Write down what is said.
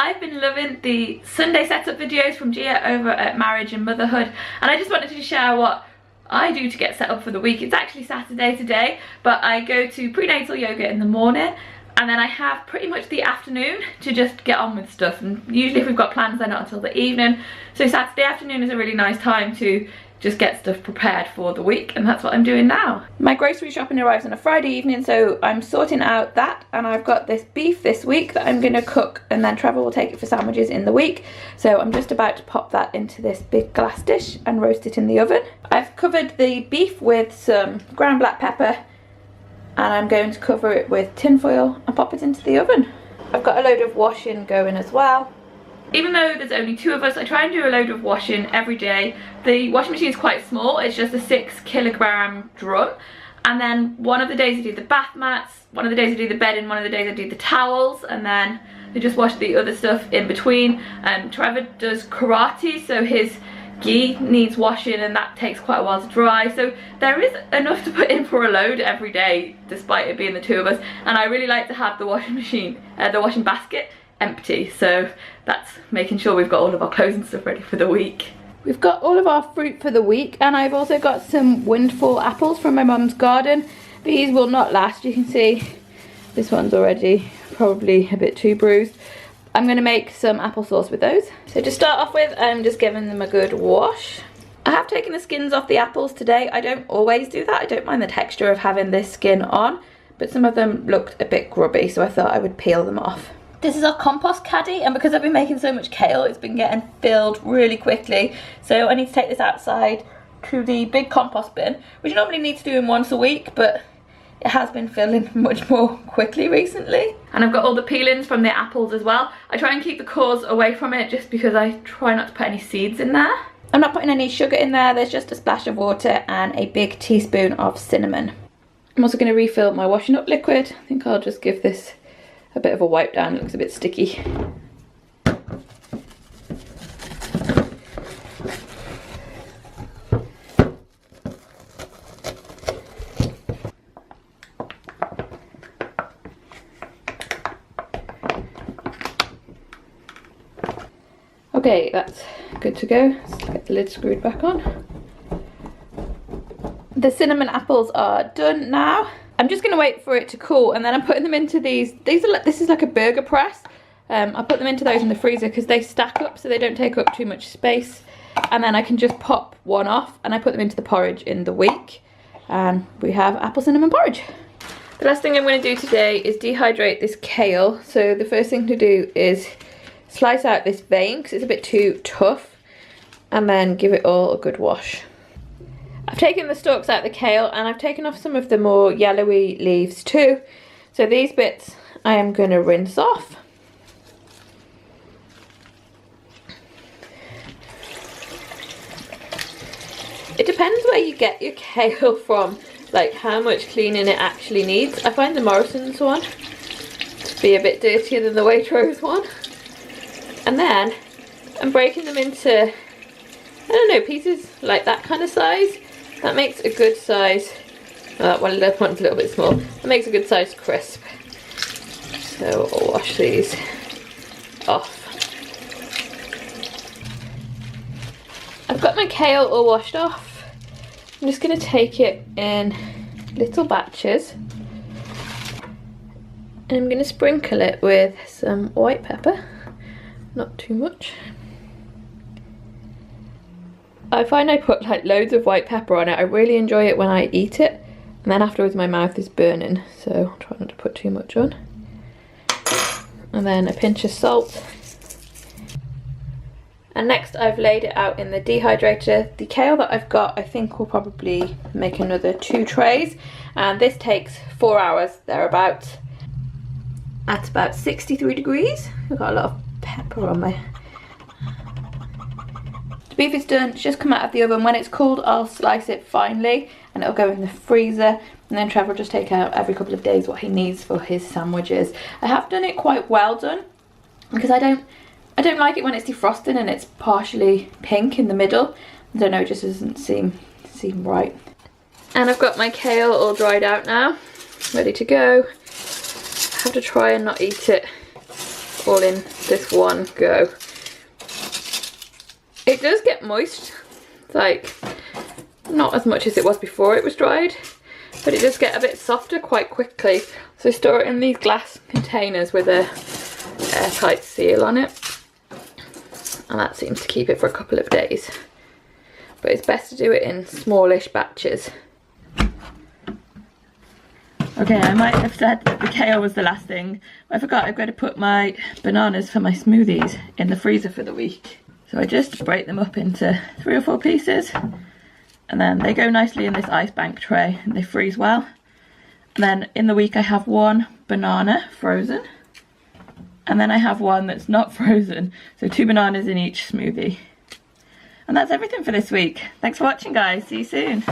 I've been loving the Sunday setup videos from Gia over at Marriage and Motherhood, and I just wanted to share what I do to get set up for the week. It's actually Saturday today, but I go to prenatal yoga in the morning, and then I have pretty much the afternoon to just get on with stuff. And usually if we've got plans, they're not until the evening. So Saturday afternoon is a really nice time to just get stuff prepared for the week, and that's what I'm doing now. My grocery shopping arrives on a Friday evening, so I'm sorting out that, and I've got this beef this week that I'm going to cook, and then Trevor will take it for sandwiches in the week. So I'm just about to pop that into this big glass dish and roast it in the oven. I've covered the beef with some ground black pepper, and I'm going to cover it with tin foil and pop it into the oven. I've got a load of washing going as well. Even though there's only 2 of us, I try and do a load of washing every day. The washing machine is quite small, it's just a 6-kilogram drum. And then one of the days I do the bath mats, one of the days I do the bedding, one of the days I do the towels, and then I just wash the other stuff in between. Trevor does karate, so his gi needs washing, and that takes quite a while to dry. So there is enough to put in for a load every day, despite it being the 2 of us. And I really like to have the washing machine, the washing basket, empty, so that's making sure we've got all of our clothes and stuff ready for the week. We've got all of our fruit for the week, and I've also got some windfall apples from my mum's garden. These will not last. You can see this one's already probably a bit too bruised. I'm going to make some applesauce with those. So to start off with, I'm just giving them a good wash. I have taken the skins off the apples today. I don't always do that. I don't mind the texture of having this skin on, but some of them looked a bit grubby, so I thought I would peel them off. This is our compost caddy, and because I've been making so much kale, it's been getting filled really quickly. So I need to take this outside to the big compost bin, which I normally need to do in once a week, but it has been filling much more quickly recently. And I've got all the peelings from the apples as well. I try and keep the cores away from it just because I try not to put any seeds in there. I'm not putting any sugar in there, there's just a splash of water and a big teaspoon of cinnamon. I'm also going to refill my washing up liquid. I think I'll just give this a bit of a wipe down, it looks a bit sticky. Okay, that's good to go. Let's get the lid screwed back on. The cinnamon apples are done now. I'm just going to wait for it to cool, and then I'm putting them into these are this is like a burger press. I put them into those in the freezer because they stack up so they don't take up too much space, and then I can just pop one off and I put them into the porridge in the week, and we have apple cinnamon porridge. The last thing I'm going to do today is dehydrate this kale. So the first thing to do is slice out this vein because it's a bit too tough, and then give it all a good wash. I've taken the stalks out of the kale, and I've taken off some of the more yellowy leaves too. So these bits I am going to rinse off. It depends where you get your kale from, like how much cleaning it actually needs. I find the Morrison's one to be a bit dirtier than the Waitrose one. And then I'm breaking them into, I don't know, pieces like that kind of size. That makes a good size, that one's a little bit small, that makes a good size crisp. So I'll wash these off. I've got my kale all washed off. I'm just going to take it in little batches, and I'm going to sprinkle it with some white pepper, not too much. I find I put like loads of white pepper on it. I really enjoy it when I eat it, and then afterwards my mouth is burning, so I'll try not to put too much on. And then a pinch of salt. And next I've laid it out in the dehydrator. The kale that I've got I think will probably make another 2 trays, and this takes 4 hours thereabouts at about 63 degrees. I've got a lot of pepper on my... Beef is done, it's just come out of the oven. When it's cooled, I'll slice it finely and it'll go in the freezer, and then Trevor will just take out every couple of days what he needs for his sandwiches. I have done it quite well done because I don't like it when it's defrosting and it's partially pink in the middle. I don't know, it just doesn't seem right. And I've got my kale all dried out now, ready to go. I have to try and not eat it all in this one go. It does get moist, it's like not as much as it was before it was dried, but it does get a bit softer quite quickly. So store it in these glass containers with a airtight seal on it, and that seems to keep it for a couple of days. But it's best to do it in smallish batches. Okay, I might have said that the kale was the last thing. I forgot I've got to put my bananas for my smoothies in the freezer for the week. So I just break them up into 3 or 4 pieces, and then they go nicely in this ice bank tray and they freeze well. And then in the week I have 1 banana frozen, and then I have 1 that's not frozen. So 2 bananas in each smoothie. And that's everything for this week. Thanks for watching, guys. See you soon.